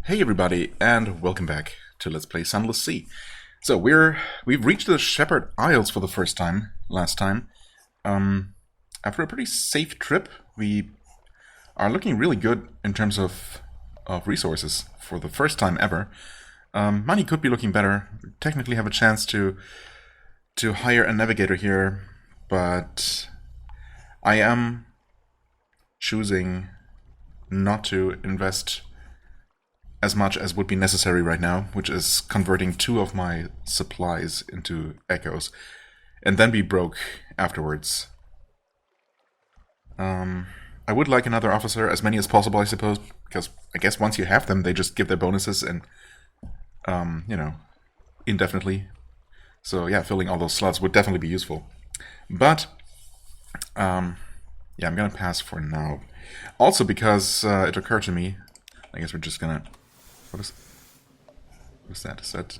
Hey everybody, and welcome back to Let's Play Sunless Sea. So we've reached the Shepherd Isles for the first time last time. After a pretty safe trip, we are looking really good in terms of resources for the first time ever. Money could be looking better. We technically have a chance to hire a navigator here, but I am choosing not to invest as much as would be necessary right now, which is converting 2 of my supplies into echoes, and then be broke afterwards. I would like another officer, as many as possible, I suppose, because I guess once you have them, they just give their bonuses and, indefinitely. So yeah, filling all those slots would definitely be useful. But, yeah, I'm gonna pass for now. Also because it occurred to me, I guess we're just gonna... What is that? Is that...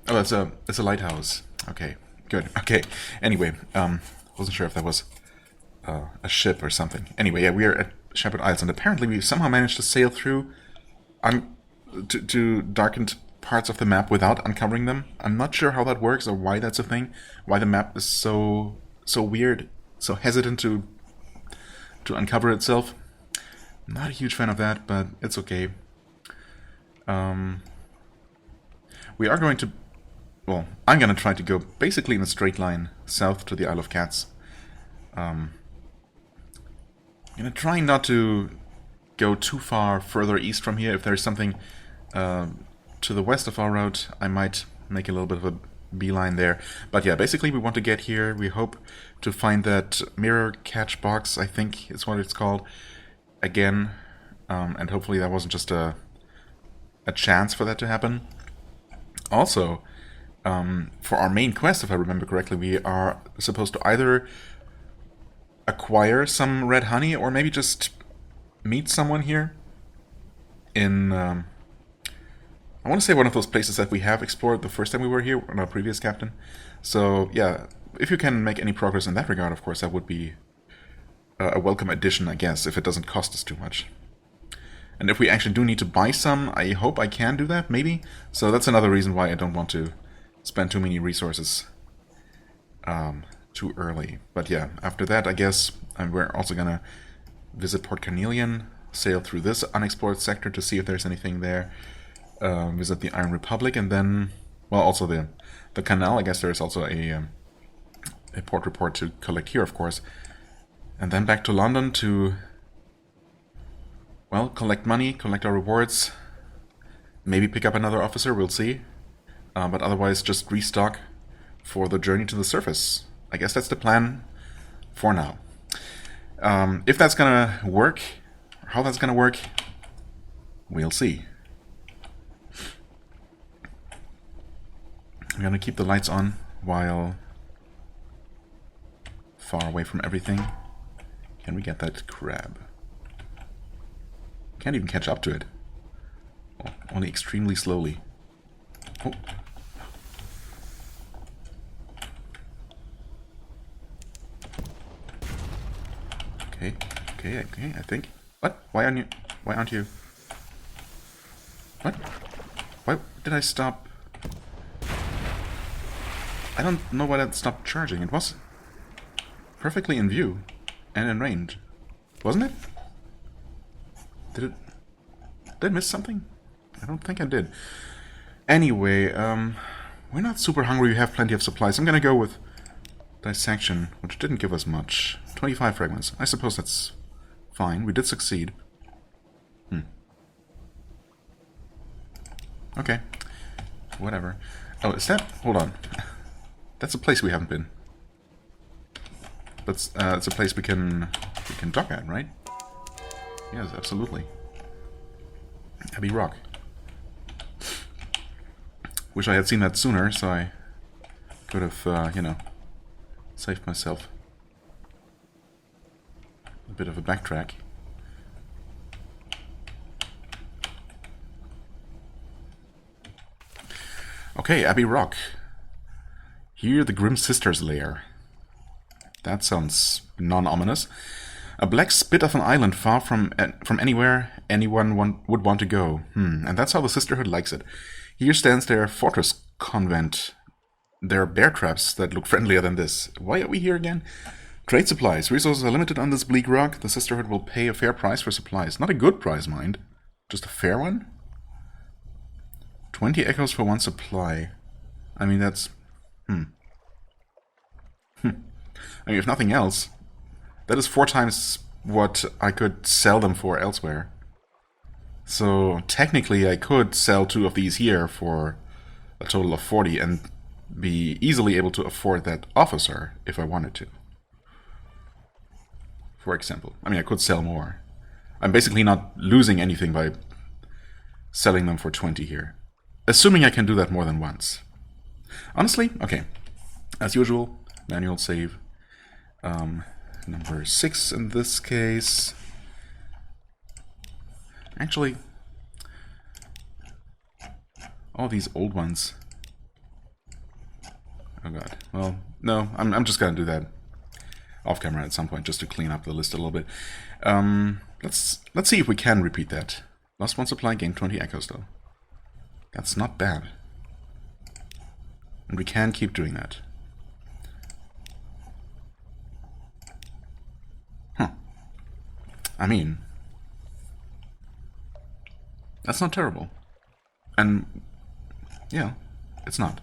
Oh, it's a lighthouse. Okay, good. Okay. Anyway, wasn't sure if that was a ship or something. Anyway, yeah, we are at Shepherd Isles, and apparently we somehow managed to sail through to darkened parts of the map without uncovering them. I'm not sure how that works or why that's a thing. Why the map is so weird, so hesitant to uncover itself. Not a huge fan of that, but it's okay. We are going to... Well, I'm going to try to go basically in a straight line south to the Isle of Cats. I'm going to try not to go too far further east from here. If there's something to the west of our route, I might make a little bit of a beeline there. But yeah, basically we want to get here. We hope to find that mirror catch box, I think is what it's called, again. And hopefully that wasn't just a chance for that to happen. Also, for our main quest, if I remember correctly, we are supposed to either acquire some red honey or maybe just meet someone here in... I want to say one of those places that we have explored the first time we were here on our previous captain. So, yeah, if you can make any progress in that regard, of course, that would be a welcome addition, I guess, if it doesn't cost us too much. And if we actually do need to buy some, I hope I can do that, maybe? So that's another reason why I don't want to spend too many resources too early. But yeah, after that, I guess we're also gonna visit Port Carnelian, sail through this unexplored sector to see if there's anything there. Visit the Iron Republic, and then, well, also the canal. I guess there's also a port report to collect here, of course. And then back to London to, well, collect money, collect our rewards, maybe pick up another officer, we'll see. But otherwise just restock for the journey to the surface. I guess that's the plan for now. If that's gonna work, how that's gonna work, we'll see. I'm gonna keep the lights on while far away from everything. Can we get that crab? Can't even catch up to it. Oh, only extremely slowly. Oh. Okay, I think. What? Why aren't you? What? Why did I stop? I don't know why that stopped charging. It was perfectly in view and in range, wasn't it? Did I miss something? I don't think I did. Anyway, we're not super hungry. We have plenty of supplies. I'm gonna go with dissection, which didn't give us much. 25 fragments. I suppose that's fine. We did succeed. Okay. Whatever. Oh, is that... Hold on. That's a place we haven't been. But it's a place we can dock at, right? Yes, absolutely. Abbey Rock. Wish I had seen that sooner, so I could have, saved myself a bit of a backtrack. Okay, Abbey Rock. Here, the Grim Sisters' lair. That sounds non-ominous. A black spit of an island far from anywhere anyone would want to go. And that's how the Sisterhood likes it. Here stands their fortress convent. There are bear traps that look friendlier than this. Why are we here again? Trade supplies. Resources are limited on this bleak rock. The Sisterhood will pay a fair price for supplies. Not a good price, mind. Just a fair one? 20 echoes for one supply. I mean, that's... I mean, if nothing else, that is 4 times what I could sell them for elsewhere. So, technically, I could sell 2 of these here for a total of 40 and be easily able to afford that officer if I wanted to. For example. I mean, I could sell more. I'm basically not losing anything by selling them for 20 here. Assuming I can do that more than once. Honestly, okay. As usual, manual save. Number 6 in this case. Actually, all these old ones. Oh god. Well, no, I'm just gonna do that off camera at some point just to clean up the list a little bit. Let's see if we can repeat that. Lost 1 supply, gained 20 echoes though. That's not bad. And we can keep doing that. I mean, that's not terrible. And, yeah, it's not.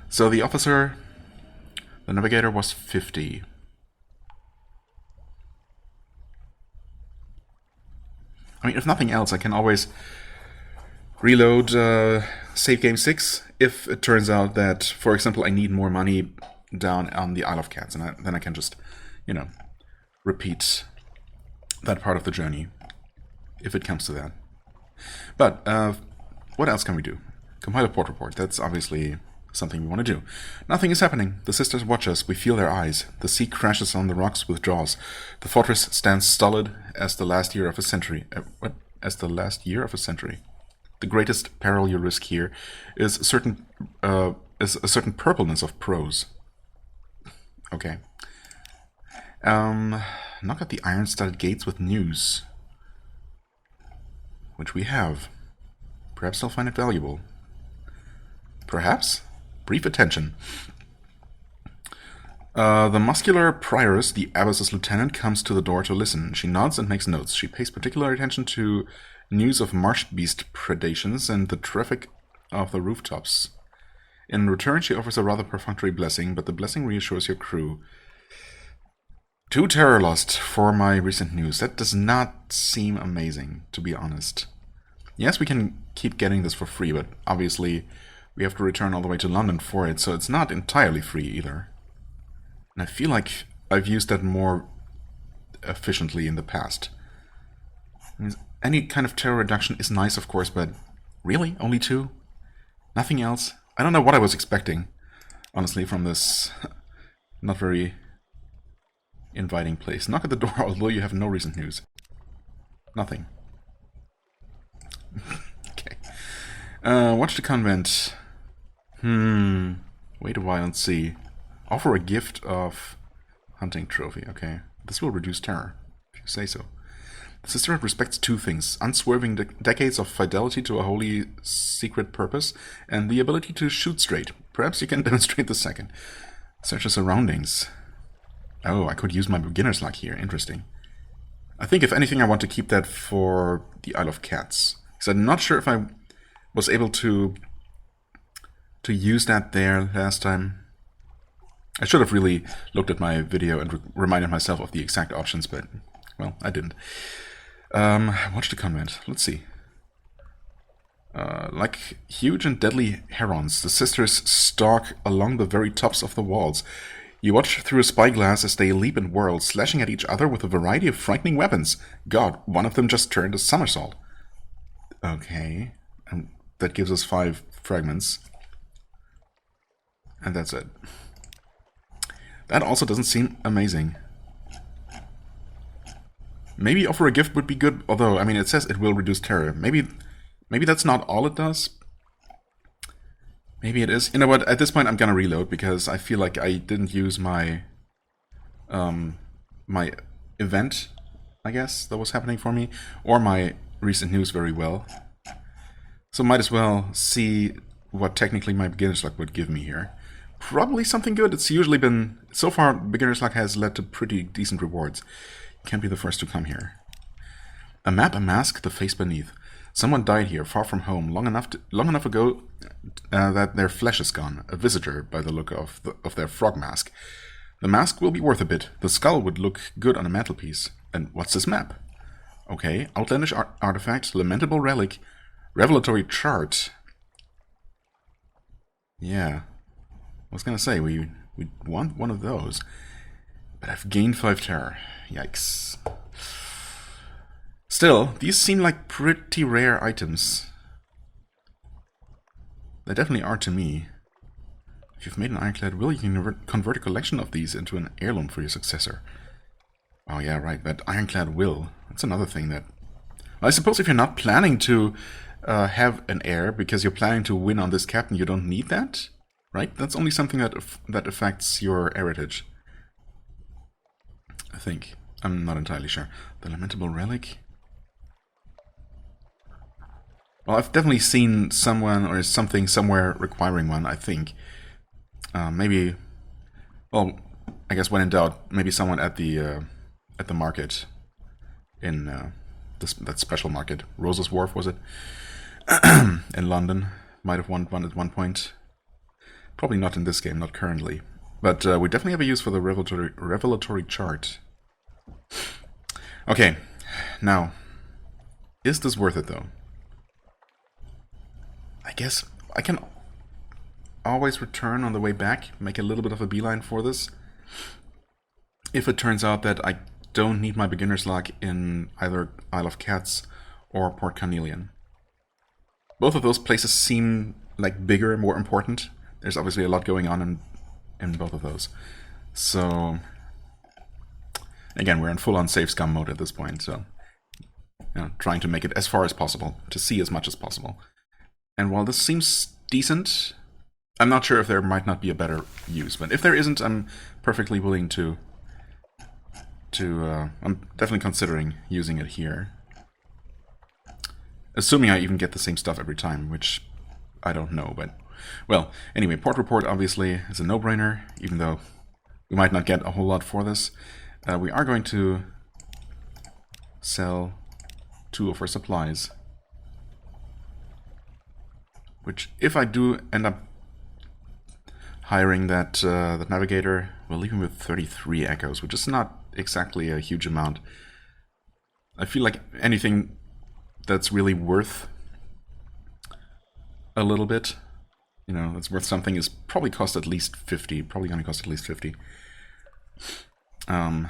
So the officer, the navigator was 50. I mean, if nothing else, I can always reload save game 6 if it turns out that, for example, I need more money down on the Isle of Cats, and then I can just, you know, repeat that part of the journey, if it comes to that. But, what else can we do? Compile a port report. That's obviously something we want to do. Nothing is happening. The sisters watch us. We feel their eyes. The sea crashes on the rocks with jaws. The fortress stands stolid as the last year of a century. As the last year of a century. The greatest peril you risk here is a certain purpleness of prose. Okay. Knock at the iron-studded gates with news. Which we have. Perhaps they'll find it valuable. Perhaps? Brief attention. The muscular prioress, the abbess's lieutenant, comes to the door to listen. She nods and makes notes. She pays particular attention to news of marsh beast predations and the traffic of the rooftops. In return, she offers a rather perfunctory blessing, but the blessing reassures your crew. 2 terror lost for my recent news. That does not seem amazing, to be honest. Yes, we can keep getting this for free, but obviously we have to return all the way to London for it, so it's not entirely free either. And I feel like I've used that more efficiently in the past. I mean, any kind of terror reduction is nice, of course, but really? Only 2? Nothing else? I don't know what I was expecting, honestly, from this not very inviting place. Knock at the door, although you have no recent news. Nothing. Okay. Watch the convent. Wait a while and see. Offer a gift of hunting trophy. Okay. This will reduce terror, if you say so. The Sisterhood respects 2 things. Unswerving decades of fidelity to a wholly secret purpose, and the ability to shoot straight. Perhaps you can demonstrate the second. Search your surroundings. Oh, I could use my beginner's luck here. Interesting. I think, if anything, I want to keep that for the Isle of Cats. Because I'm not sure if I was able to use that there last time. I should have really looked at my video and reminded myself of the exact options, but, well, I didn't. Watch the convent. Let's see. Like huge and deadly herons, the sisters stalk along the very tops of the walls. You watch through a spyglass as they leap and whirl, slashing at each other with a variety of frightening weapons. God, one of them just turned a somersault. Okay, and that gives us 5 fragments. And that's it. That also doesn't seem amazing. Maybe offer a gift would be good, although, I mean, it says it will reduce terror. Maybe that's not all it does. Maybe it is. You know what, at this point I'm gonna reload, because I feel like I didn't use my my event I guess, that was happening for me, or my recent news very well. So might as well see what technically my beginner's luck would give me here. Probably something good. It's usually been, so far, beginner's luck has led to pretty decent rewards. Can't be the first to come here. A map, a mask, the face beneath. Someone died here, far from home, long enough ago that their flesh is gone. A visitor, by the look of their frog mask. The mask will be worth a bit. The skull would look good on a mantelpiece. And what's this map? Okay, outlandish artifact, lamentable relic, revelatory chart. Yeah, I was gonna say we want one of those, but I've gained 5 terror. Yikes. Still, these seem like pretty rare items. They definitely are to me. If you've made an ironclad will, you can convert a collection of these into an heirloom for your successor. Oh yeah, right, that ironclad will. That's another thing that... I suppose if you're not planning to have an heir because you're planning to win on this captain, you don't need that, right? That's only something that affects your heritage. I think. I'm not entirely sure. The lamentable relic? Well, I've definitely seen someone or something somewhere requiring one, I think. Maybe... Well, I guess when in doubt, maybe someone at the market in that special market. Rose's Wharf, was it? In London. Might have won one at one point. Probably not in this game, not currently. But we definitely have a use for the revelatory chart. Okay, now, is this worth it though? I guess I can always return on the way back, make a little bit of a beeline for this. If it turns out that I don't need my beginner's luck in either Isle of Cats or Port Carnelian. Both of those places seem like bigger, more important. There's obviously a lot going on in both of those. So, again, we're in full-on save scum mode at this point, so trying to make it as far as possible, to see as much as possible. And while this seems decent, I'm not sure if there might not be a better use, but if there isn't, I'm perfectly willing to I'm definitely considering using it here. Assuming I even get the same stuff every time, which I don't know, but... Well, anyway, Port Report obviously is a no-brainer, even though we might not get a whole lot for this. We are going to sell 2 of our supplies. Which, if I do end up hiring that navigator, will leave him with 33 echoes, which is not exactly a huge amount. I feel like anything that's really worth a little bit, that's worth something, is probably cost at least 50. Probably going to cost at least 50. I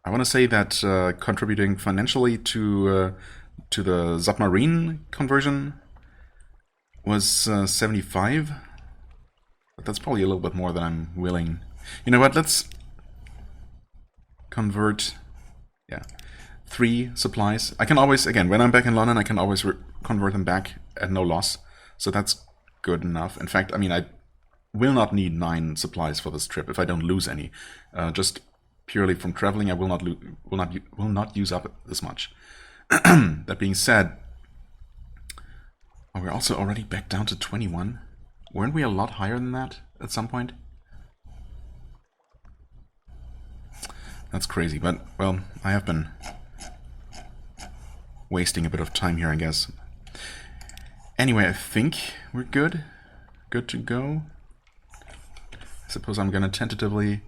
want to say that contributing financially to the submarine conversion was 75. But that's probably a little bit more than I'm willing. You know what? Let's convert, 3 supplies. I can always, again, when I'm back in London, I can always convert them back at no loss. So that's good enough. In fact, I mean, I will not need 9 supplies for this trip if I don't lose any. Just purely from traveling, I will not use up this much. That being said, we're also already back down to 21. Weren't we a lot higher than that at some point? That's crazy, but, well, I have been wasting a bit of time here, I guess. Anyway, I think we're good. Good to go. I suppose I'm gonna tentatively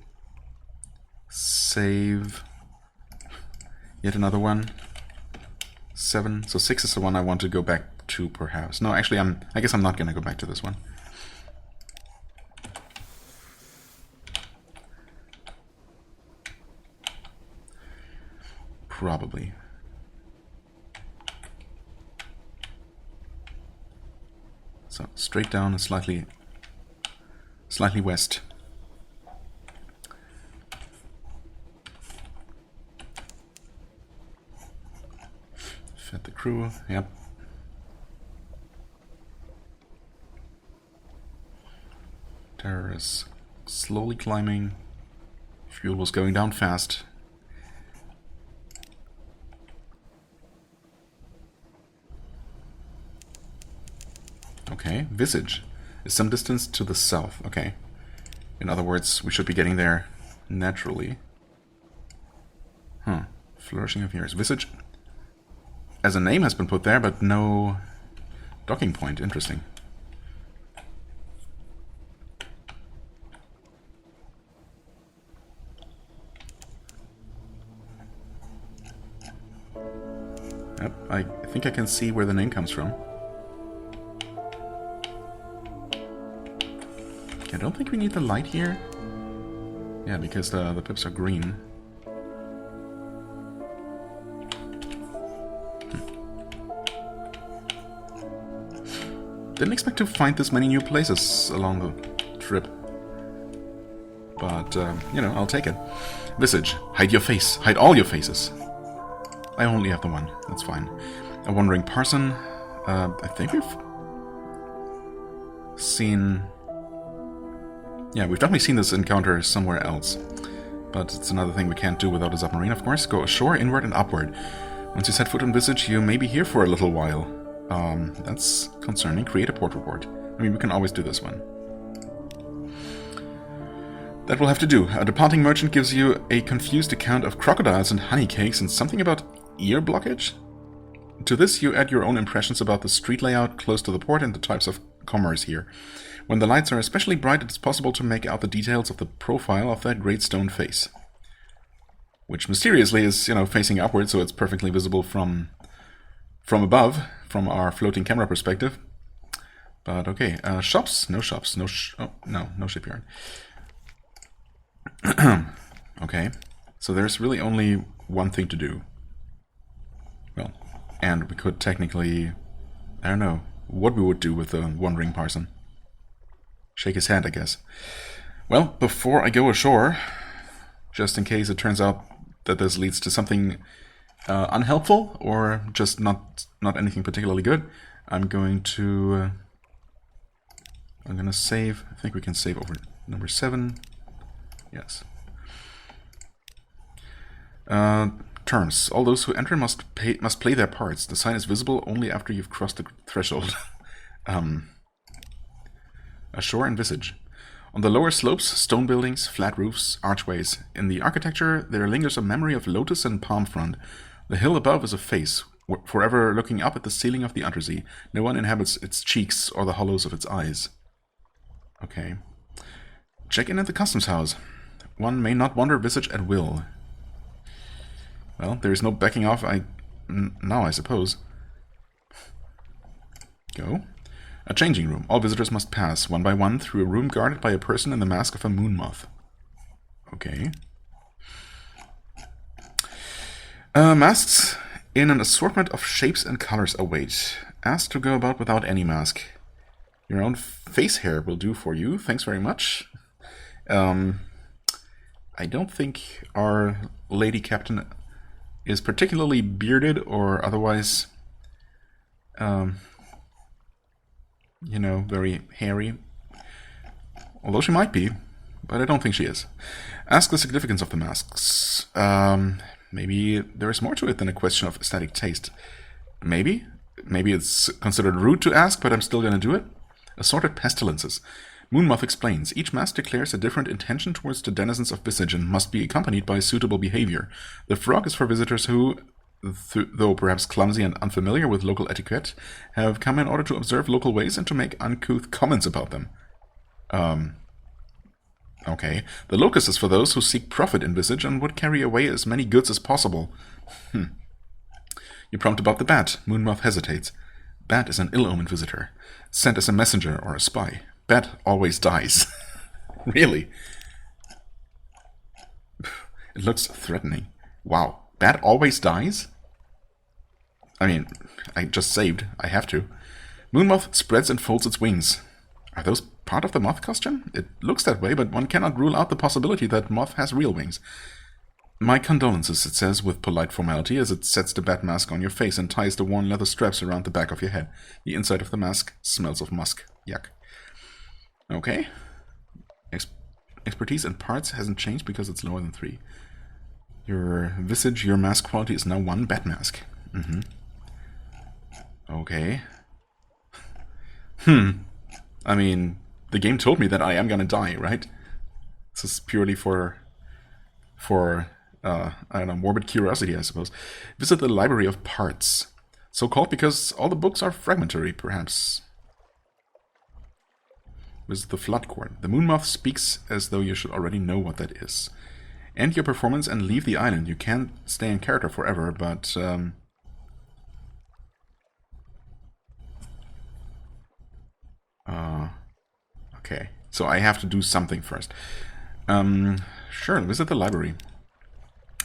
save yet another one. 7. So 6 is the one I want to go back to, perhaps. No, actually, I guess I'm not gonna go back to this one. Probably. So straight down and slightly west. Fed the crew. Yep. Terror is slowly climbing. Fuel was going down fast. Okay, visage is some distance to the south. Okay. In other words, we should be getting there naturally. Huh. Flourishing of ears. Visage as a name has been put there, but no docking point. Interesting. Yep, I think I can see where the name comes from. I don't think we need the light here. Yeah, because the pips are green. Didn't expect to find this many new places along the trip. But, you know, I'll take it. Visage. Hide your face. Hide all your faces. I only have the one. That's fine. A wandering parson. I think we've seen... Yeah, we've definitely seen this encounter somewhere else. But it's another thing we can't do without a submarine, of course. Go ashore, inward, and upward. Once you set foot on Visage, you may be here for a little while. That's concerning. Create a port report. I mean, we can always do this one. That will have to do. A departing merchant gives you a confused account of crocodiles and honey cakes and something about ear blockage? To this, you add your own impressions about the street layout close to the port and the types of commerce here. When the lights are especially bright, it is possible to make out the details of the profile of that great stone face. Which mysteriously is, you know, facing upward, so it's perfectly visible from above, from our floating camera perspective. But okay, shops? No shops. No shipyard. Okay, so there's really only one thing to do. Well, and we could technically... I don't know what we would do with the wandering parson. Shake his hand, I guess. Well, before I go ashore, just in case it turns out that this leads to something unhelpful or just not anything particularly good, I'm going to save. I think we can save over number 7. Yes. Terms. All those who enter must play their parts. The sign is visible only after you've crossed the threshold. Ashore and Visage. On the lower slopes, stone buildings, flat roofs, archways. In the architecture, there lingers a memory of lotus and palm frond. The hill above is a face, forever looking up at the ceiling of the undersea. No one inhabits its cheeks or the hollows of its eyes. Okay. Check in at the customs house. One may not wander Visage at will. Well, there is no backing off now, I suppose. Go. A changing room. All visitors must pass, one by one, through a room guarded by a person in the mask of a moon moth. Okay. Masks in an assortment of shapes and colors await. Ask to go about without any mask. Your own face hair will do for you. Thanks very much. I don't think our lady captain is particularly bearded or otherwise, you know, very hairy. Although she might be, but I don't think she is. Ask the significance of the masks. Maybe there is more to it than a question of aesthetic taste. Maybe it's considered rude to ask, but I'm still gonna do it. Assorted pestilences. Moonmoth explains, each mask declares a different intention towards the denizens of Visage and must be accompanied by suitable behavior. The frog is for visitors who, though perhaps clumsy and unfamiliar with local etiquette, have come in order to observe local ways and to make uncouth comments about them. Okay. The locust is for those who seek profit in Visage and would carry away as many goods as possible. You prompt about the bat. Moonmoth hesitates. Bat is an ill-omened visitor, sent as a messenger or a spy. Bat always dies. Really? It looks threatening. Wow. Bat always dies? I mean, I just saved. I have to. Moonmoth spreads and folds its wings. Are those part of the moth costume? It looks that way, but one cannot rule out the possibility that moth has real wings. My condolences, it says with polite formality as it sets the bat mask on your face and ties the worn leather straps around the back of your head. The inside of the mask smells of musk. Yuck. Okay. Expertise and parts hasn't changed because it's lower than 3. Your visage, your mask quality is now 1 bat mask. Okay. I mean, the game told me that I am gonna die, right? This is purely for I don't know, morbid curiosity, I suppose. Visit the library of parts. So called because all the books are fragmentary, perhaps. Visit the flood court. The Moonmoth speaks as though you should already know what that is. End your performance and leave the island. You can't stay in character forever, but okay. So I have to do something first. Sure, visit the library.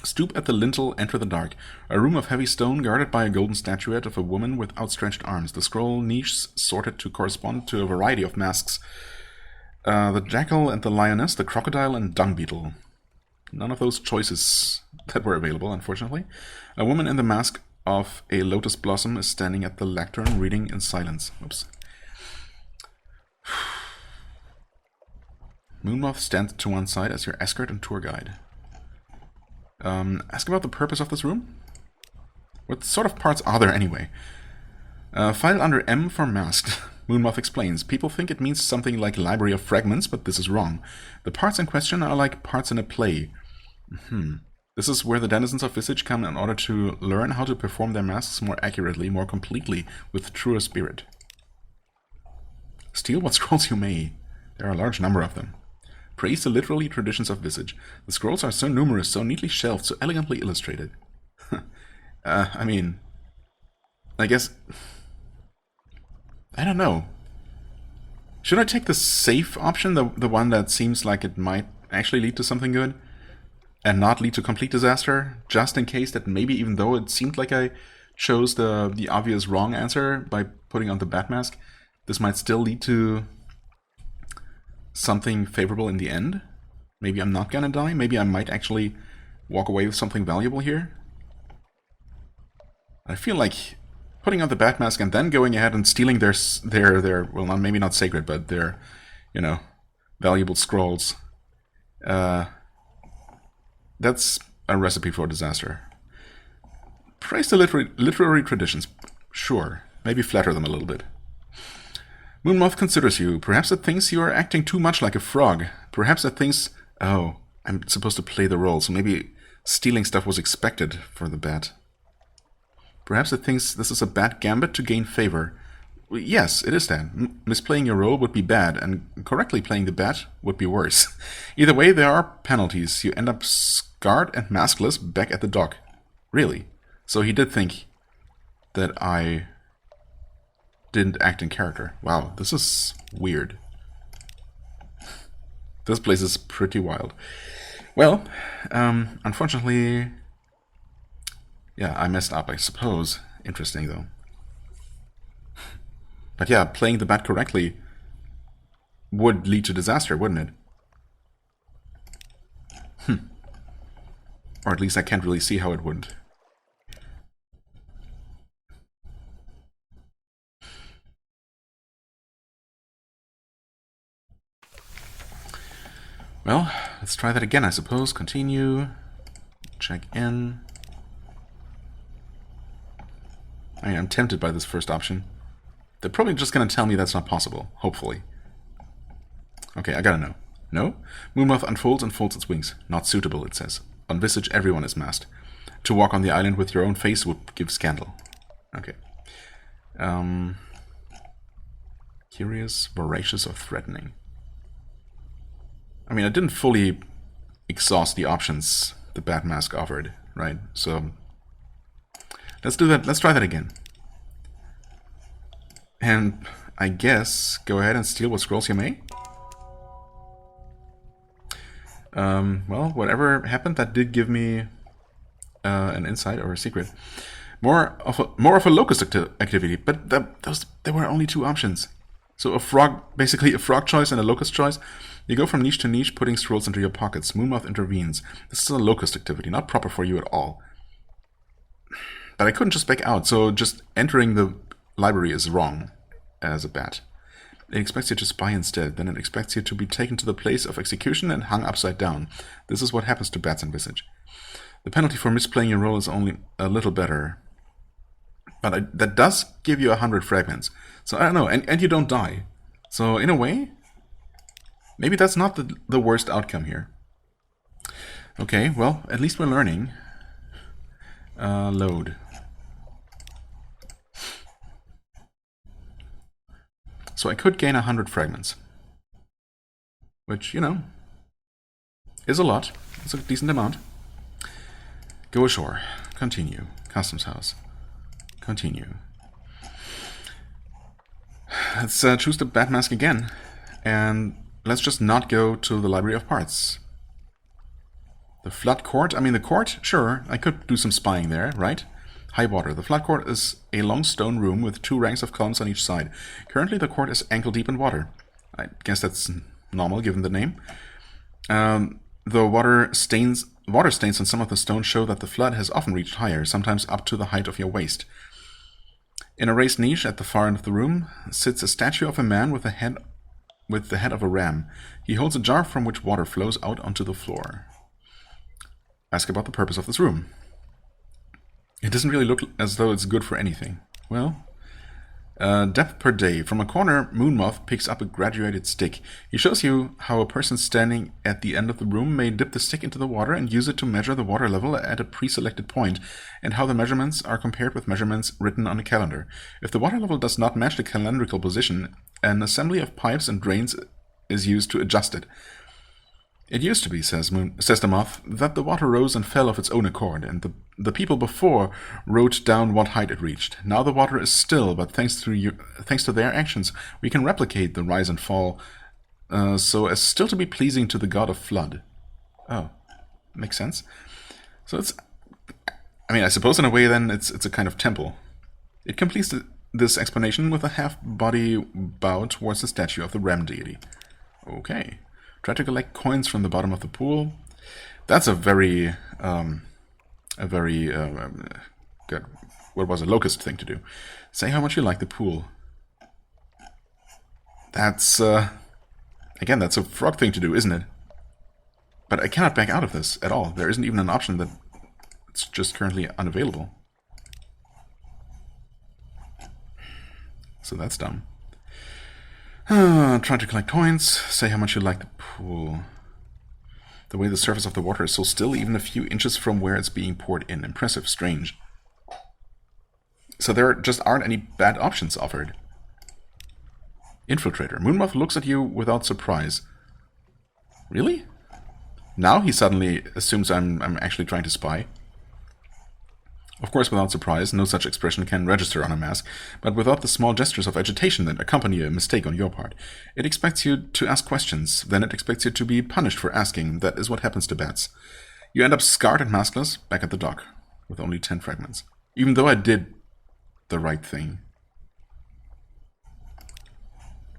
Stoop at the lintel, enter the dark. A room of heavy stone guarded by a golden statuette of a woman with outstretched arms. The scroll niches sorted to correspond to a variety of masks. The jackal and the lioness, the crocodile and dung beetle. None of those choices that were available, unfortunately. A woman in the mask of a lotus blossom is standing at the lectern, reading in silence. Oops. Moonmoth stands to one side as your escort and tour guide. Ask about the purpose of this room? What sort of parts are there anyway? File under M for masked. Moonmoth explains. People think it means something like library of fragments, but this is wrong. The parts in question are like parts in a play. This is where the denizens of Visage come in order to learn how to perform their masks more accurately, more completely, with truer spirit. Steal what scrolls you may. There are a large number of them. Praise the literary traditions of Visage. The scrolls are so numerous, so neatly shelved, so elegantly illustrated. I mean, I guess... I don't know. Should I take the safe option, the one that seems like it might actually lead to something good, and not lead to complete disaster, just in case that maybe even though it seemed like I chose the obvious wrong answer by putting on the bat mask, this might still lead to something favorable in the end? Maybe I'm not gonna die? Maybe I might actually walk away with something valuable here? I feel like putting on the bat mask and then going ahead and stealing their well, not, maybe not sacred, but their, you know, valuable scrolls. That's a recipe for disaster. Praise the literary traditions. Sure. Maybe flatter them a little bit. Moonmoth considers you. Perhaps it thinks you are acting too much like a frog. Perhaps it thinks... Oh, I'm supposed to play the role, so maybe stealing stuff was expected for the bat. Perhaps it thinks this is a bad gambit to gain favor. Yes, it is that. Misplaying your role would be bad, and correctly playing the bat would be worse. Either way, there are penalties. You end up scarred and maskless back at the dock. Really? So he did think that I didn't act in character. Wow, this is weird. This place is pretty wild. Well, unfortunately, yeah, I messed up, I suppose. Interesting, though. But yeah, playing the bat correctly would lead to disaster, wouldn't it? Or at least I can't really see how it wouldn't. Well, let's try that again, I suppose. Continue. Check in. I mean, I'm tempted by this first option. They're probably just going to tell me that's not possible, hopefully. Okay, I gotta know. No? Moonmoth unfolds and folds its wings. Not suitable, it says. On Visage, everyone is masked. To walk on the island with your own face would give scandal. Okay. Curious, voracious, or threatening. I mean, I didn't fully exhaust the options the bat mask offered, right? So let's do that. Let's try that again. And I guess go ahead and steal what scrolls you may. Well, whatever happened, that did give me an insight or a secret. More of a locust activity, but there were only two options. So a frog, basically a frog choice and a locust choice. You go from niche to niche, putting scrolls into your pockets. Moonmoth intervenes. This is a locust activity, not proper for you at all. But I couldn't just back out, so just entering the library is wrong as a bat. It expects you to spy instead, then it expects you to be taken to the place of execution and hung upside down. This is what happens to bats in Visage. The penalty for misplaying your role is only a little better. But that does give you 100 fragments. So I don't know, and you don't die. So in a way, maybe that's not the worst outcome here. Okay, well, at least we're learning. Load. So I could gain 100 fragments. Which, you know, is a lot. It's a decent amount. Go ashore. Continue. Customs house. Continue. Let's choose the bat mask again. And let's just not go to the library of parts. The flood court. I mean, the court, sure, I could do some spying there, right? High water. The flood court is a long stone room with 2 ranks of columns on each side. Currently, the court is ankle deep in water. I guess that's normal, given the name. The water stains on some of the stones show that the flood has often reached higher, sometimes up to the height of your waist. In a raised niche at the far end of the room sits a statue of a man with the head of a ram. He holds a jar from which water flows out onto the floor. Ask about the purpose of this room. It doesn't really look as though it's good for anything. Well, depth per day. From a corner, Moonmoth picks up a graduated stick. He shows you how a person standing at the end of the room may dip the stick into the water and use it to measure the water level at a pre-selected point, and how the measurements are compared with measurements written on a calendar. If the water level does not match the calendrical position, an assembly of pipes and drains is used to adjust it. It used to be, says the moth, that the water rose and fell of its own accord, and the people before wrote down what height it reached. Now the water is still, but thanks to their actions, we can replicate the rise and fall, so as still to be pleasing to the god of flood. Oh, makes sense. So it's, I mean, I suppose in a way then it's a kind of temple. It completes this explanation with a half-body bow towards the statue of the ram deity. Okay. Try to collect coins from the bottom of the pool. That's a very good, what was a locust thing to do. Say how much you like the pool. That's, again, that's a frog thing to do, isn't it? But I cannot back out of this at all. There isn't even an option that it's just currently unavailable. So that's dumb. Try to collect coins. Say how much you like the pool. The way the surface of the water is so still, even a few inches from where it's being poured in. Impressive, strange. So there just aren't any bad options offered. Infiltrator. Moonmoth looks at you without surprise. Really? Now he suddenly assumes I'm actually trying to spy. Of course, without surprise, no such expression can register on a mask, but without the small gestures of agitation that accompany a mistake on your part. It expects you to ask questions, then it expects you to be punished for asking. That is what happens to bats. You end up scarred and maskless, back at the dock, with only 10 fragments. Even though I did the right thing.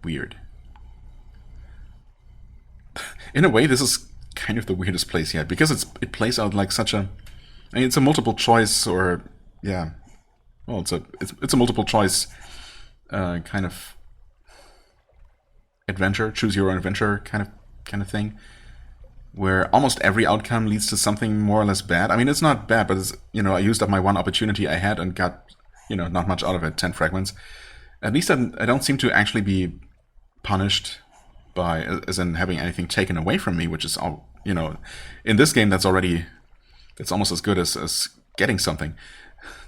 Weird. In a way, this is kind of the weirdest place yet, because it plays out like such a... I mean, it's a multiple choice, or yeah, well, it's a multiple choice kind of adventure, choose your own adventure kind of thing, where almost every outcome leads to something more or less bad. I mean, it's not bad, but it's, you know, I used up my one opportunity I had and got, you know, not much out of it, 10 fragments. At least I don't seem to actually be punished by, as in having anything taken away from me, which is all, you know, in this game that's already. It's almost as good as getting something,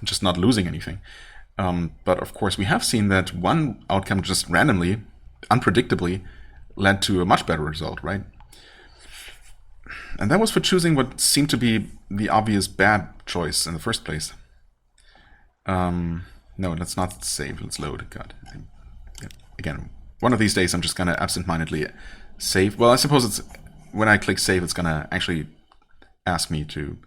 just not losing anything. But of course, we have seen that one outcome just randomly, unpredictably, led to a much better result, right? And that was for choosing what seemed to be the obvious bad choice in the first place. No, let's not save. Let's load. God. Again, one of these days I'm just going to absentmindedly save. Well, I suppose it's when I click save, it's going to actually ask me to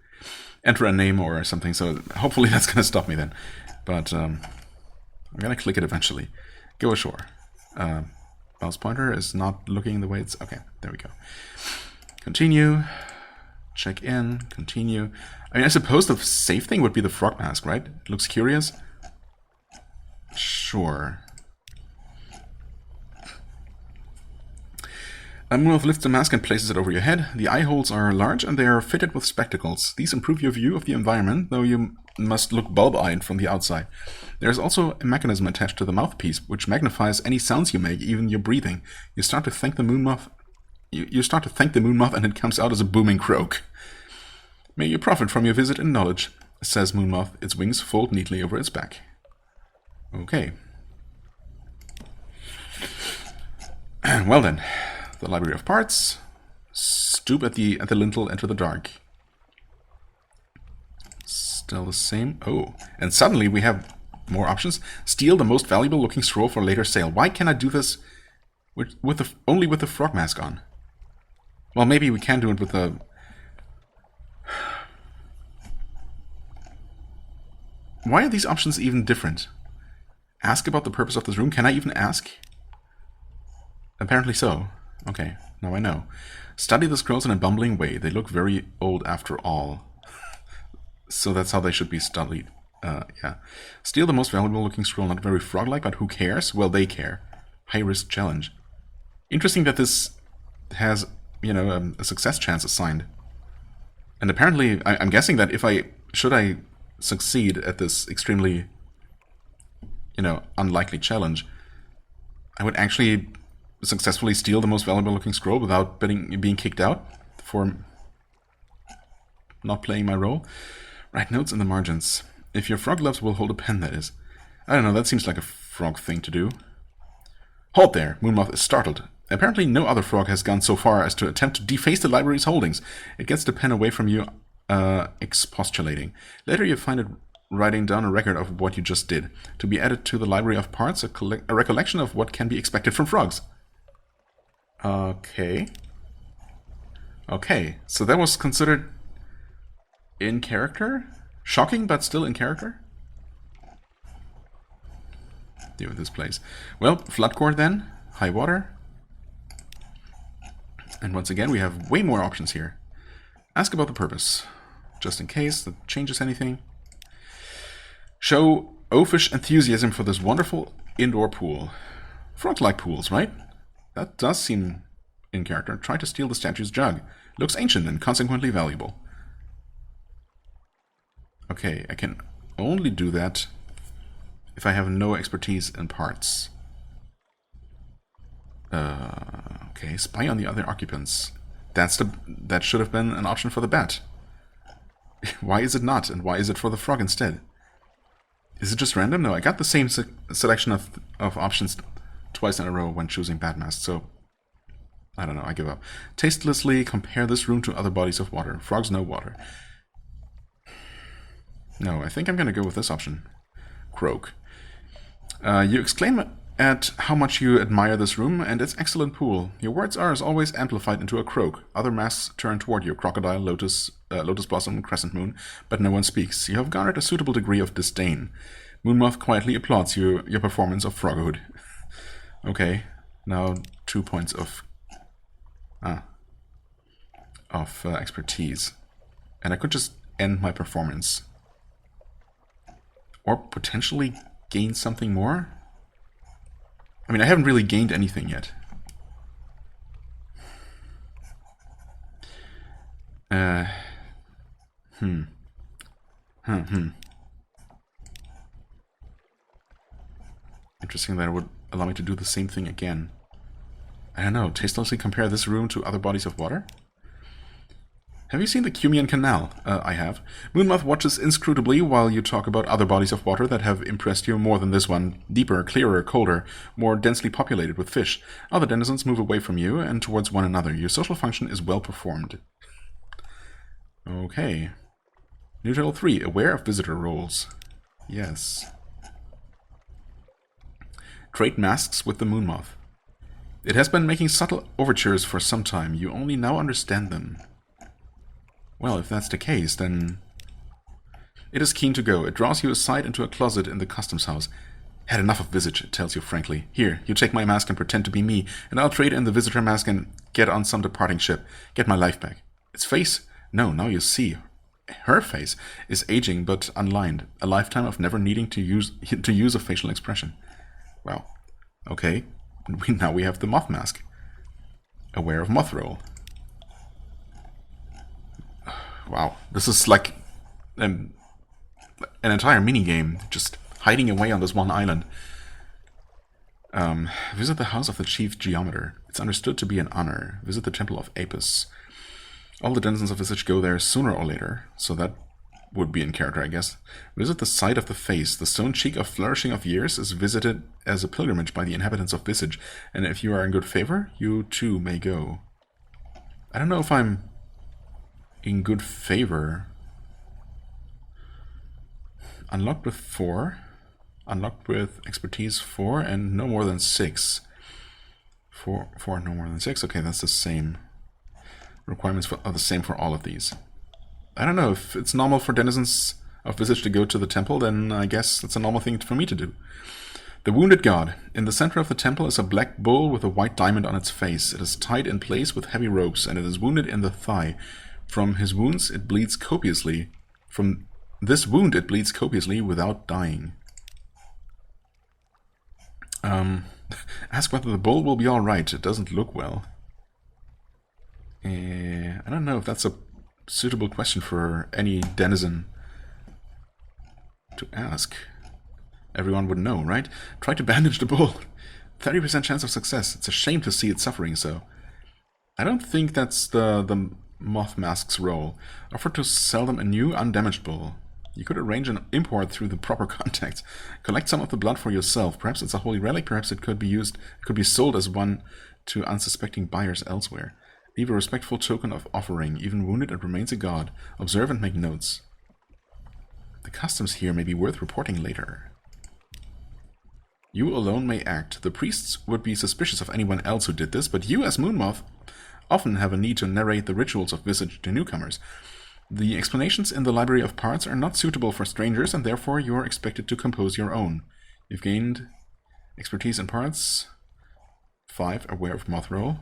enter a name or something, so hopefully that's going to stop me then. But I'm going to click it eventually. Go ashore. Mouse pointer is not looking the way it's... Okay, there we go. Continue. Check in. Continue. I mean, I suppose the safe thing would be the frog mask, right? It looks curious. Sure. Moonmoth lifts the mask and places it over your head. The eye holes are large and they are fitted with spectacles. These improve your view of the environment, though you must look bulb-eyed from the outside. There's also a mechanism attached to the mouthpiece, which magnifies any sounds you make, even your breathing. You start to thank the moon moth. You start to thank the moon moth, and it comes out as a booming croak. May you profit from your visit and knowledge, says moon moth. Its wings fold neatly over its back. Okay. Well then, the library of parts. Stoop at the lintel, enter the dark. Still the same. Oh, and suddenly we have more options. Steal the most valuable looking scroll for later sale. Why can I do this only with the frog mask on? Well, maybe we can do it with the... Why are these options even different? Ask about the purpose of this room. Can I even ask? Apparently so. Okay, now I know. Study the scrolls in a bumbling way. They look very old after all. So that's how they should be studied. Yeah. Steal the most valuable looking scroll. Not very frog-like, but who cares? Well, they care. High-risk challenge. Interesting that this has, you know, a success chance assigned. And apparently, I'm guessing that should I succeed at this extremely, you know, unlikely challenge, I would actually successfully steal the most valuable looking scroll without being kicked out for not playing my role. Write notes in the margins. If your frog gloves will hold a pen, that is. I don't know, that seems like a frog thing to do. Halt there! Moonmoth is startled. Apparently no other frog has gone so far as to attempt to deface the library's holdings. It gets the pen away from you, expostulating. Later you find it writing down a record of what you just did, to be added to the library of parts, a recollection of what can be expected from frogs. Okay. Okay, so that was considered in character? Shocking, but still in character? Deal with this place. Well, flood core then. High water. And once again, we have way more options here. Ask about the purpose, just in case that changes anything. Show oafish enthusiasm for this wonderful indoor pool. Frog-like pools, right? That does seem in character. Try to steal the statue's jug. Looks ancient and consequently valuable. Okay, I can only do that if I have no expertise in parts. Okay, spy on the other occupants. That should have been an option for the bat. Why is it not? And why is it for the frog instead? Is it just random? No, I got the same selection of options twice in a row when choosing bat mask, so I don't know, I give up. Tastelessly compare this room to other bodies of water. Frogs know water. No, I think I'm going to go with this option. Croak. You exclaim at how much you admire this room and its excellent pool. Your words are as always amplified into a croak. Other masks turn toward you. Crocodile, lotus blossom, crescent moon, but no one speaks. You have garnered a suitable degree of disdain. Moonmoth quietly applauds your performance of froghood. Okay, now 2 points of expertise. And I could just end my performance. Or potentially gain something more? I mean, I haven't really gained anything yet. Interesting that it would allow me to do the same thing again. I don't know, tastelessly compare this room to other bodies of water? Have you seen the Cumean Canal? I have. Moonmoth watches inscrutably while you talk about other bodies of water that have impressed you more than this one. Deeper, clearer, colder, more densely populated with fish. Other denizens move away from you and towards one another. Your social function is well performed. Okay. New title 3, aware of visitor roles. Yes. Trade masks with the Moonmoth. It has been making subtle overtures for some time. You only now understand them. Well, if that's the case, then... It is keen to go. It draws you aside into a closet in the customs house. Had enough of visage, it tells you frankly. Here, you take my mask and pretend to be me, and I'll trade in the visitor mask and get on some departing ship. Get my life back. Its face? No, now you see. Her face is aging but unlined. A lifetime of never needing to use a facial expression. Well, okay. Now we have the moth mask. Aware of moth roll. Wow, this is like a an entire mini-game, just hiding away on this one island. Visit the house of the chief geometer. It's understood to be an honor. Visit the temple of Apis. All the denizens of Visage go there sooner or later, so that would be in character, I guess. Visit the site of the face. The stone cheek of Flourishing of Years is visited as a pilgrimage by the inhabitants of Visage, and if you are in good favor, you too may go. I don't know if I'm in good favor. Unlocked with 4. Unlocked with expertise 4 and no more than 6. 4 no more than 6. Okay, that's the same. Requirements are the same for all of these. I don't know, if it's normal for denizens of Visage to go to the temple, then I guess it's a normal thing for me to do. The Wounded God. In the center of the temple is a black bull with a white diamond on its face. It is tied in place with heavy ropes, and it is wounded in the thigh. From his wounds it bleeds copiously. From this wound it bleeds copiously without dying. Ask whether the bull will be alright. It doesn't look well. I don't know if that's a suitable question for any denizen to ask. Everyone would know, right? Try to bandage the bull. 30% chance of success. It's a shame to see it suffering so. I don't think that's the Moth Mask's role. Offer to sell them a new, undamaged bull. You could arrange an import through the proper contacts. Collect some of the blood for yourself. Perhaps it's a holy relic. Perhaps it could be sold as one to unsuspecting buyers elsewhere. Leave a respectful token of offering. Even wounded, it remains a god. Observe and make notes. The customs here may be worth reporting later. You alone may act. The priests would be suspicious of anyone else who did this, but you, as Moonmoth, often have a need to narrate the rituals of Visage to newcomers. The explanations in the Library of Parts are not suitable for strangers, and therefore you are expected to compose your own. You've gained expertise in parts. 5, aware of moth roll.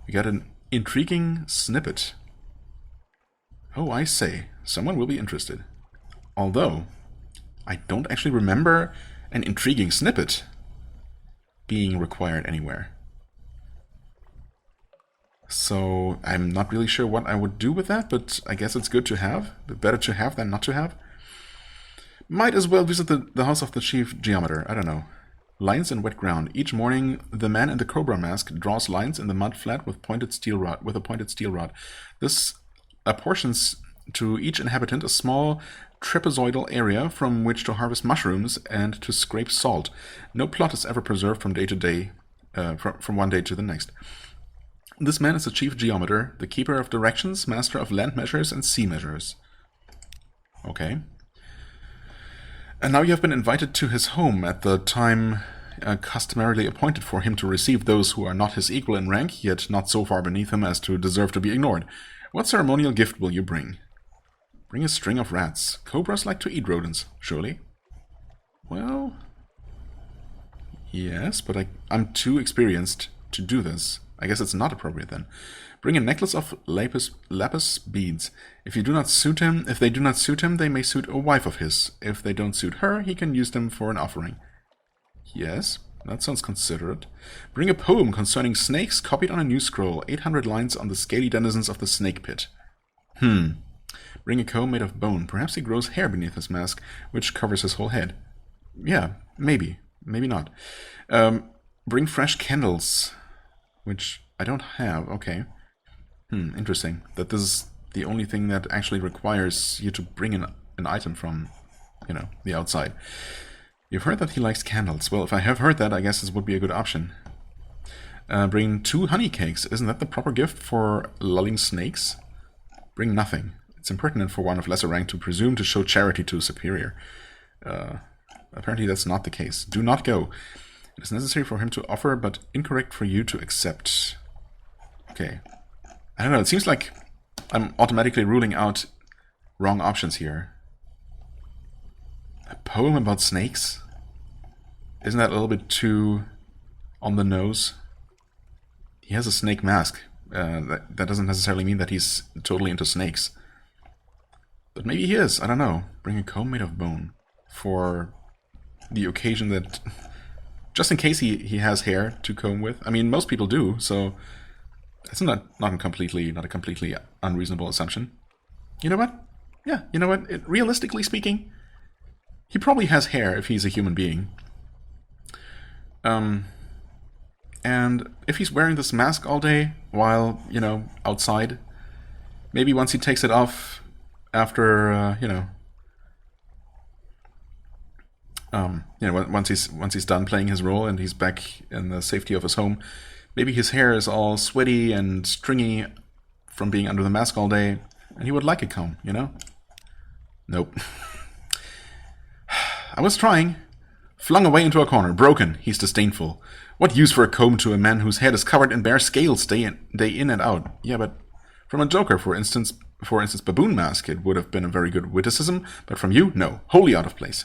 We got an intriguing snippet. Oh, I say, someone will be interested. Although, I don't actually remember an intriguing snippet being required anywhere. So, I'm not really sure what I would do with that, but I guess it's good to have. Better to have than not to have. Might as well visit the house of the chief geometer, I don't know. Lines in wet ground. Each morning, the man in the cobra mask draws lines in the mud flat with a pointed steel rod. This apportions to each inhabitant a small trapezoidal area from which to harvest mushrooms and to scrape salt. No plot is ever preserved from day to day, from one day to the next. This man is the chief geometer, the keeper of directions, master of land measures and sea measures. Okay. And now you have been invited to his home at the time customarily appointed for him to receive those who are not his equal in rank, yet not so far beneath him as to deserve to be ignored. What ceremonial gift will you bring? Bring a string of rats. Cobras like to eat rodents, surely? Well, yes, but I'm too experienced to do this. I guess it's not appropriate then. Bring a necklace of lapis beads. If they do not suit him, they may suit a wife of his. If they don't suit her, he can use them for an offering. Yes, that sounds considerate. Bring a poem concerning snakes copied on a new scroll. 800 lines on the scaly denizens of the snake pit. Bring a comb made of bone. Perhaps he grows hair beneath his mask, which covers his whole head. Yeah, maybe. Maybe not. Bring fresh candles, which I don't have. Okay. Interesting. That this is the only thing that actually requires you to bring an item from, the outside. You've heard that he likes candles. Well, if I have heard that, I guess this would be a good option. Bring 2 honey cakes. Isn't that the proper gift for lulling snakes? Bring nothing. It's impertinent for one of lesser rank to presume to show charity to a superior. Apparently that's not the case. Do not go. It is necessary for him to offer, but incorrect for you to accept. Okay. I don't know, it seems like I'm automatically ruling out wrong options here. A poem about snakes? Isn't that a little bit too on the nose? He has a snake mask. That doesn't necessarily mean that he's totally into snakes. But maybe he is, I don't know. Bring a comb made of bone. For the occasion that... Just in case he has hair to comb with. I mean, most people do, so... It's not a completely unreasonable assumption. You know what? Yeah, you know what? Realistically speaking, He probably has hair if he's a human being. And if he's wearing this mask all day while, outside, maybe once he takes it off after, once he's done playing his role and he's back in the safety of his home, maybe his hair is all sweaty and stringy from being under the mask all day, and he would like a comb, Nope. I was trying. Flung away into a corner. Broken. He's disdainful. What use for a comb to a man whose head is covered in bare scales day in and out? Yeah, but from a joker, for instance, baboon mask, it would have been a very good witticism, but from you, no. Wholly out of place.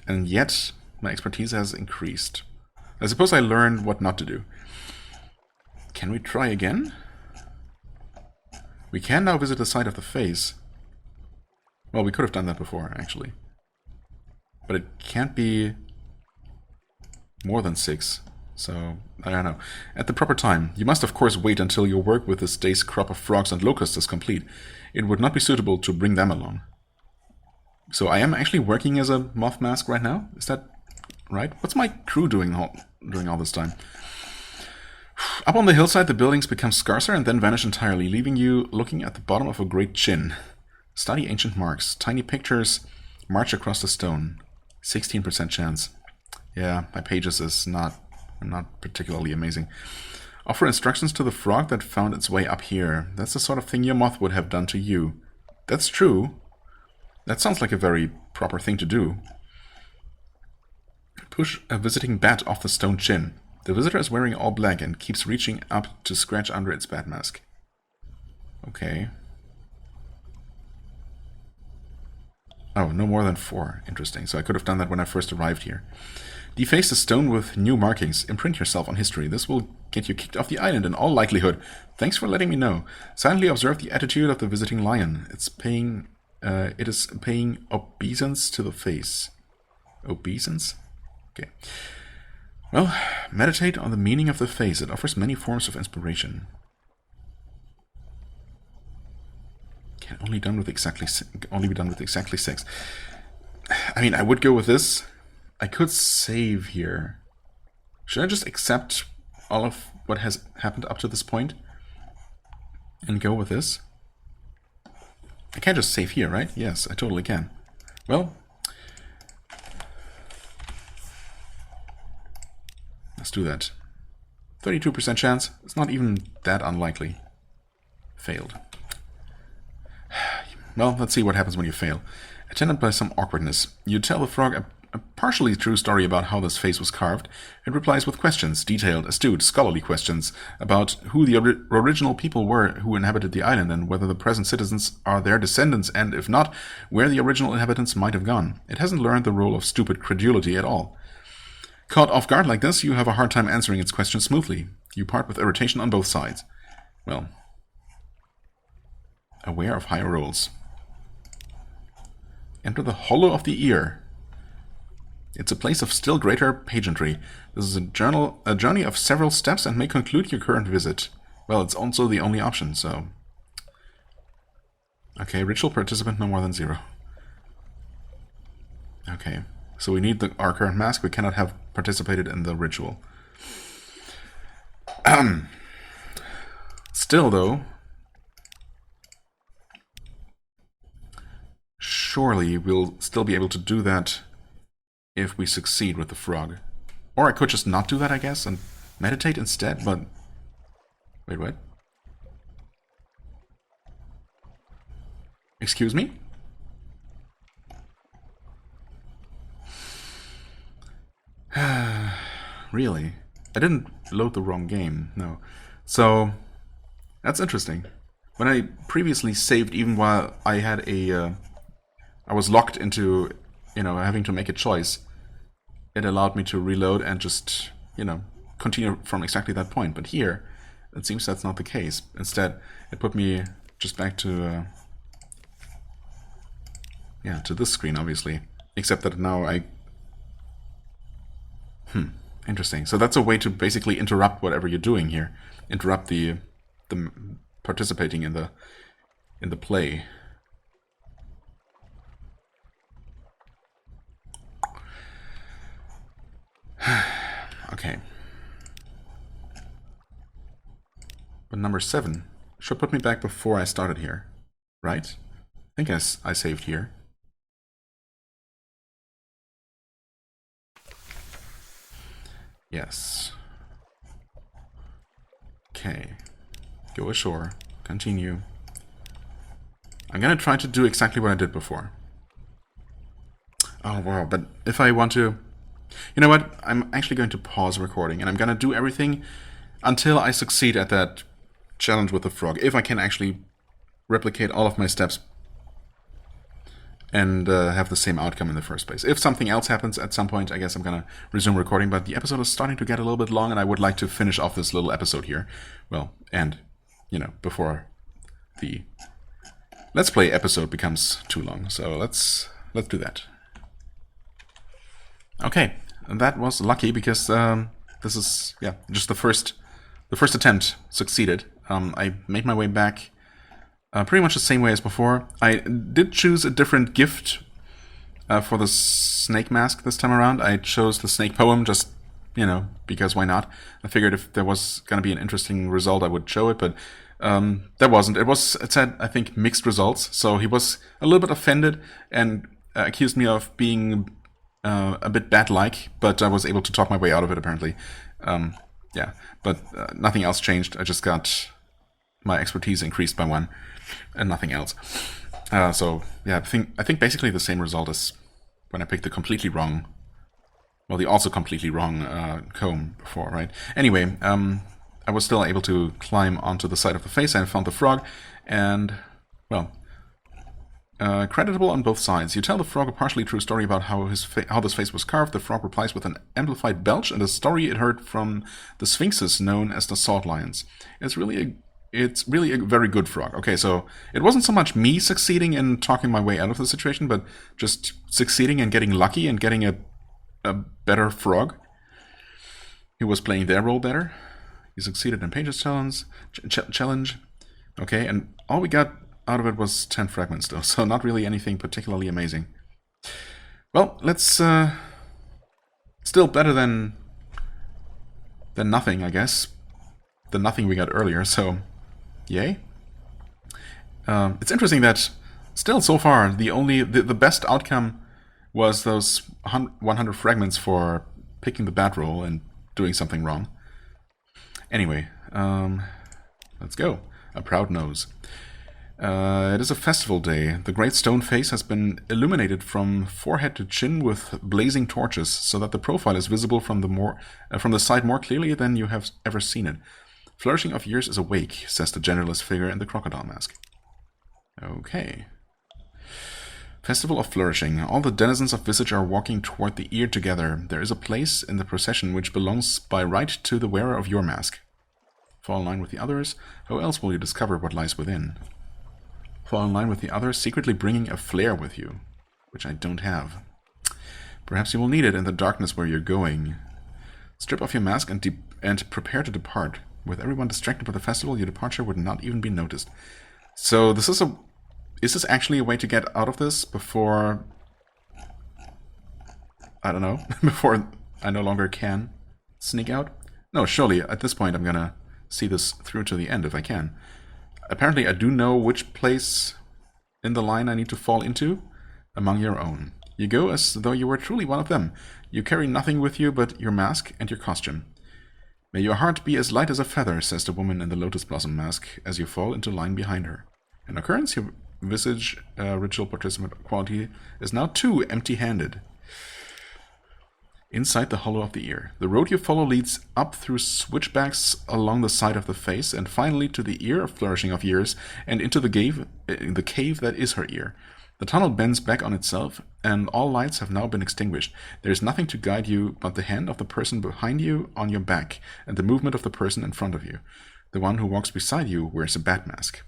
And yet, my expertise has increased. I suppose I learned what not to do. Can we try again? We can now visit the side of the face. Well, we could have done that before, actually. But it can't be more than 6. So, I don't know. At the proper time, you must of course wait until your work with this day's crop of frogs and locusts is complete. It would not be suitable to bring them along. So I am actually working as a moth mask right now? Is that right? What's my crew doing during all this time? Up on the hillside, the buildings become scarcer and then vanish entirely, leaving you looking at the bottom of a great chin. Study ancient marks. Tiny pictures march across the stone. 16% chance. Yeah, my pages is not particularly amazing. Offer instructions to the frog that found its way up here. That's the sort of thing your moth would have done to you. That's true. That sounds like a very proper thing to do. Push a visiting bat off the stone chin. The visitor is wearing all black and keeps reaching up to scratch under its bat mask. Okay. Oh, no more than 4. Interesting. So I could have done that when I first arrived here. Deface the stone with new markings. Imprint yourself on history. This will get you kicked off the island in all likelihood. Thanks for letting me know. Silently observe the attitude of the visiting lion. It is paying obeisance to the face. Obeisance? Okay. Well, meditate on the meaning of the face. It offers many forms of inspiration. Can only be done with exactly 6. I mean, I would go with this. I could save here. Should I just accept all of what has happened up to this point and go with this? I can't just save here, right? Yes, I totally can. Well, let's do that. 32% chance. It's not even that unlikely. Failed. Well, let's see what happens when you fail. Attended by some awkwardness, you tell the frog a partially true story about how this face was carved. It replies with questions, detailed, astute, scholarly questions, about who the original people were who inhabited the island and whether the present citizens are their descendants, and if not, where the original inhabitants might have gone. It hasn't learned the role of stupid credulity at all. Caught off guard like this, you have a hard time answering its questions smoothly. You part with irritation on both sides. Well, aware of higher rolls. Enter the hollow of the ear. It's a place of still greater pageantry. This is a journey of several steps and may conclude your current visit. Well, it's also the only option, so... Okay, ritual participant no more than 0. Okay, so we need our current mask. We cannot have participated in the ritual. Still, though... Surely we'll still be able to do that if we succeed with the frog. Or I could just not do that, I guess, and meditate instead, but... Wait, what? Excuse me? Really? I didn't load the wrong game, no. So, that's interesting. When I previously saved, even while I had I was locked into, having to make a choice, it allowed me to reload and just, continue from exactly that point. But here, it seems that's not the case. Instead, it put me just back to, to this screen, obviously. Except that now interesting. So that's a way to basically interrupt whatever you're doing here. Interrupt the participating in the play. Okay. But number 7 should put me back before I started here, right? I think I saved here. Yes. Okay. Go ashore. Continue. I'm gonna try to do exactly what I did before. Oh wow, but if I want to... You know what? I'm actually going to pause recording, and I'm gonna do everything until I succeed at that challenge with the frog. If I can actually replicate all of my steps and have the same outcome in the first place. If something else happens at some point, I guess I'm gonna resume recording, but the episode is starting to get a little bit long, and I would like to finish off this little episode here. Well, and, you know, before the Let's Play episode becomes too long, so let's do that. Okay, and that was lucky because this is, yeah, just the first attempt succeeded. I made my way back pretty much the same way as before. I did choose a different gift for the snake mask this time around. I chose the snake poem just, you know, because why not? I figured if there was going to be an interesting result, I would show it, but there wasn't. It said, I think, mixed results. So he was a little bit offended and accused me of being a bit bat-like, but I was able to talk my way out of it, apparently. Yeah, but nothing else changed. I just got my expertise increased by 1, and nothing else. So yeah, I think basically the same result as when I picked the completely wrong, well, the also completely wrong comb before, right? Anyway, I was still able to climb onto the side of the face and found the frog, and well, creditable on both sides. You tell the frog a partially true story about how this face was carved. The frog replies with an amplified belch and a story it heard from the sphinxes known as the salt lions. It's really a very good frog. Okay, so it wasn't so much me succeeding in talking my way out of the situation, but just succeeding and getting lucky and getting a better frog who was playing their role better. He succeeded in Page's challenge. Okay, and all we got out of it was 10 fragments though, so not really anything particularly amazing. Well, let's still better than nothing, I guess. The nothing we got earlier, so yay. It's interesting that still so far the best outcome was those 100 fragments for picking the bat roll and doing something wrong. Anyway, let's go. A proud nose. It is a festival day. The great stone face has been illuminated from forehead to chin with blazing torches, so that the profile is visible from the side more clearly than you have ever seen it. Flourishing of years is awake, says the genderless figure in the crocodile mask. Okay. Festival of Flourishing. All the denizens of Visage are walking toward the ear together. There is a place in the procession which belongs by right to the wearer of your mask. Fall in line with the others. How else will you discover what lies within? Fall in line with the others, secretly bringing a flare with you, which I don't have. Perhaps you will need it in the darkness where you're going. Strip off your mask and prepare to depart. With everyone distracted by the festival, your departure would not even be noticed. So this is this actually a way to get out of this before, I don't know, before I no longer can sneak out? No, surely at this point I'm gonna see this through to the end if I can. Apparently I do know which place in the line I need to fall into among your own. You go as though you were truly one of them. You carry nothing with you but your mask and your costume. May your heart be as light as a feather, says the woman in the lotus blossom mask as you fall into line behind her. An occurrence, your visage ritual participant quality is now too empty-handed. Inside the hollow of the ear. The road you follow leads up through switchbacks along the side of the face, and finally to the ear of Flourishing of Years, and into the cave that is her ear. The tunnel bends back on itself, and all lights have now been extinguished. There is nothing to guide you but the hand of the person behind you on your back, and the movement of the person in front of you. The one who walks beside you wears a bat mask.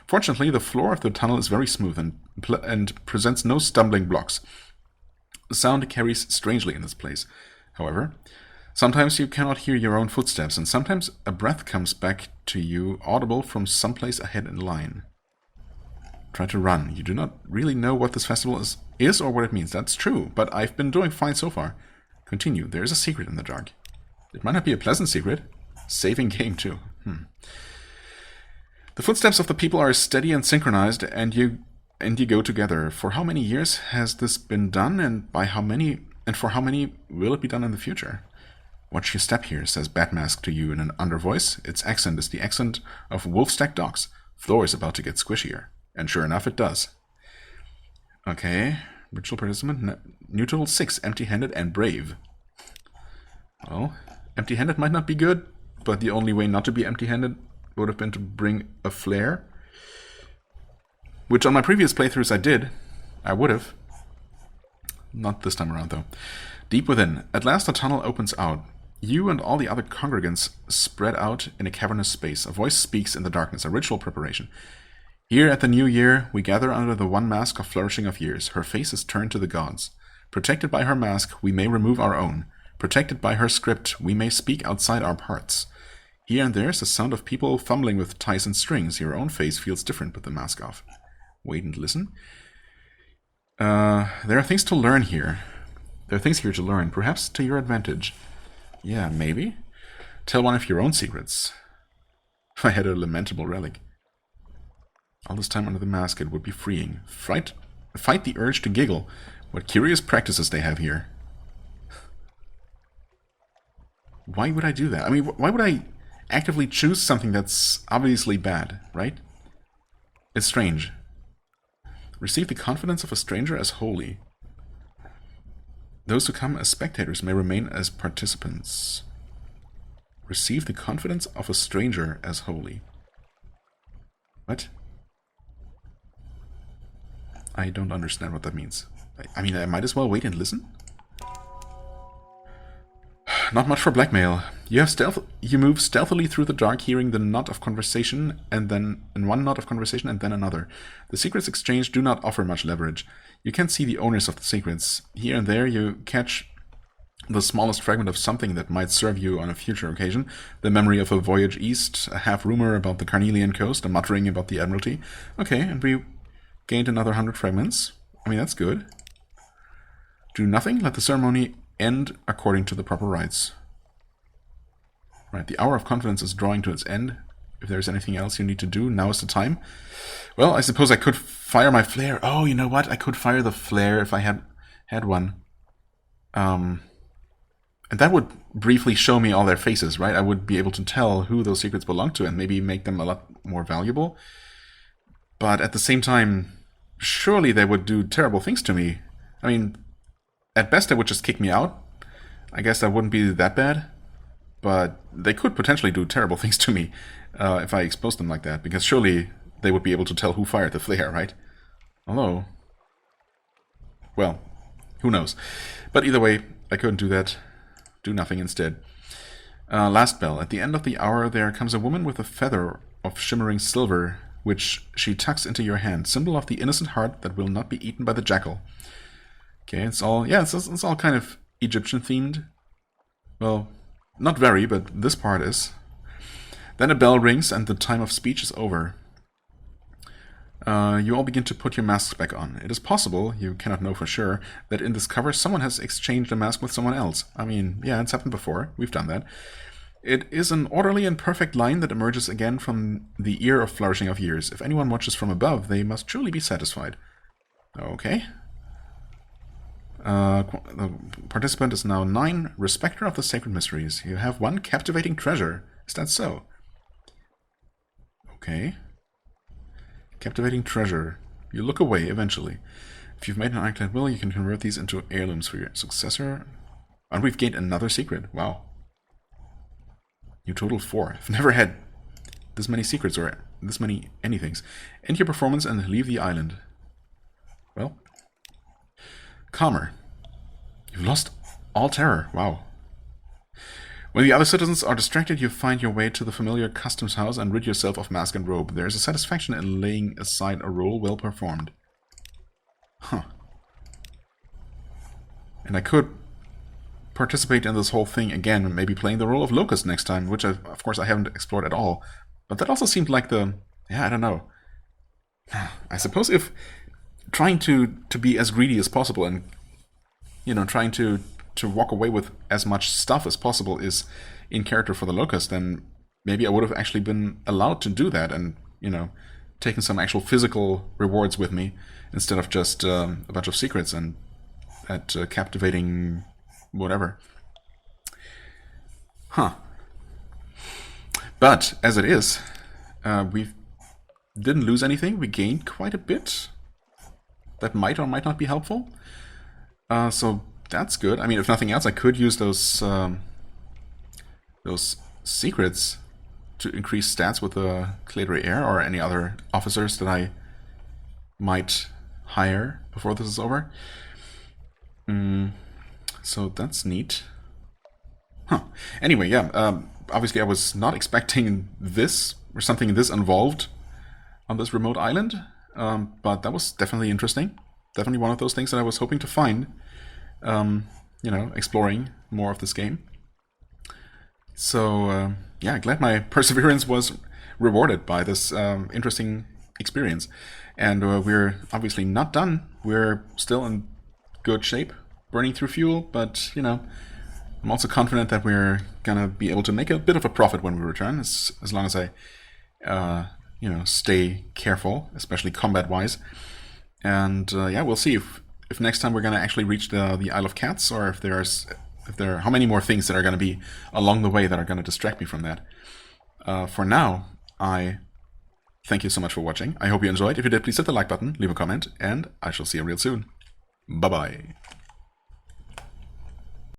Fortunately, the floor of the tunnel is very smooth and presents no stumbling blocks. The sound carries strangely in this place. However, sometimes you cannot hear your own footsteps, and sometimes a breath comes back to you audible from someplace ahead in line. Try to run. You do not really know what this festival is or what it means. That's true, but I've been doing fine so far. Continue. There is a secret in the dark. It might not be a pleasant secret. Saving game, too. The footsteps of the people are steady and synchronized, and you go together. For how many years has this been done, and for how many will it be done in the future? Watch your step here, says Batmask to you in an undervoice. Its accent is the accent of wolf-stack dogs. Floor is about to get squishier. And sure enough, it does. Okay. Ritual participant. Neutral 6. Empty-handed and brave. Well, empty-handed might not be good, but the only way not to be empty-handed would have been to bring a flare. Which on my previous playthroughs I did. I would have. Not this time around, though. Deep within. At last the tunnel opens out. You and all the other congregants spread out in a cavernous space. A voice speaks in the darkness, a ritual preparation. Here at the new year, we gather under the one mask of flourishing of years. Her face is turned to the gods. Protected by her mask, we may remove our own. Protected by her script, we may speak outside our parts. Here and there is the sound of people fumbling with ties and strings. Your own face feels different with the mask off. Wait and listen. There are things to learn here. There are things here to learn, perhaps to your advantage. Yeah, maybe. Tell one of your own secrets. I had a lamentable relic. All this time under the mask, it would be freeing. Fight the urge to giggle. What curious practices they have here. Why would I do that? I mean, why would I actively choose something that's obviously bad, right? It's strange. Receive the confidence of a stranger as holy. Those who come as spectators may remain as participants. Receive the confidence of a stranger as holy. What? I don't understand what that means. I mean, I might as well wait and listen? Not much for blackmail. You move stealthily through the dark, hearing the knot of conversation, and one knot of conversation, and then another. The secrets exchanged do not offer much leverage. You can't see the owners of the secrets. Here and there you catch the smallest fragment of something that might serve you on a future occasion. The memory of a voyage east, a half-rumor about the Carnelian coast, a muttering about the Admiralty. Okay, and we gained another 100 fragments. I mean, that's good. Do nothing. Let the ceremony end according to the proper rites. Right, the hour of confidence is drawing to its end. If there's anything else you need to do, now is the time. Well, I suppose I could fire my flare. Oh, you know what? I could fire the flare if I had one. And that would briefly show me all their faces, right? I would be able to tell who those secrets belong to and maybe make them a lot more valuable. But at the same time, surely they would do terrible things to me. I mean, at best they would just kick me out. I guess that wouldn't be that bad. But they could potentially do terrible things to me if I exposed them like that. Because surely they would be able to tell who fired the flare, right? Although, well, who knows. But either way, I couldn't do that. Do nothing instead. Last bell. At the end of the hour, there comes a woman with a feather of shimmering silver, which she tucks into your hand. Symbol of the innocent heart that will not be eaten by the jackal. Okay, it's all kind of Egyptian themed. Well, not very, but this part is. Then a bell rings and the time of speech is over. You all begin to put your masks back on. It is possible, you cannot know for sure, that in this cover someone has exchanged a mask with someone else. I mean, yeah, it's happened before. We've done that. It is an orderly and perfect line that emerges again from the ear of flourishing of years. If anyone watches from above, they must truly be satisfied. Okay. The participant is now 9, respecter of the sacred mysteries. You have 1 captivating treasure. Is that so? Okay. Captivating treasure. You look away eventually. If you've made an ironclad will, you can convert these into heirlooms for your successor. And we've gained another secret. Wow. You total 4. I've never had this many secrets or this many anythings. End your performance and leave the island. Well. Calmer. You've lost all terror. Wow. When the other citizens are distracted, you find your way to the familiar customs house and rid yourself of mask and robe. There is a satisfaction in laying aside a role well performed. Huh. And I could participate in this whole thing again, maybe playing the role of Locust next time, which of course I haven't explored at all. But that also seemed like the... yeah, I don't know. I suppose if trying to be as greedy as possible and, you know, trying to to walk away with as much stuff as possible is in character for the Locust, then maybe I would have actually been allowed to do that and, you know, taken some actual physical rewards with me instead of just a bunch of secrets and that captivating whatever. Huh. But as it is, we didn't lose anything. We gained quite a bit. That might or might not be helpful. So that's good. I mean, if nothing else, I could use those secrets to increase stats with the Claydray Heir or any other officers that I might hire before this is over. So that's neat. Huh. Anyway, yeah, obviously I was not expecting this, or something this involved on this remote island, but that was definitely interesting. Definitely one of those things that I was hoping to find, you know, exploring more of this game. So, yeah, glad my perseverance was rewarded by this interesting experience. And we're obviously not done. We're still in good shape, burning through fuel, but, you know, I'm also confident that we're gonna be able to make a bit of a profit when we return, as long as I, you know, stay careful, especially combat-wise. And yeah, we'll see if next time we're gonna actually reach the Isle of Cats, or if there are how many more things that are gonna be along the way that are gonna distract me from that. For now, I thank you so much for watching. I hope you enjoyed. If you did, please hit the like button, leave a comment, and I shall see you real soon. Bye bye.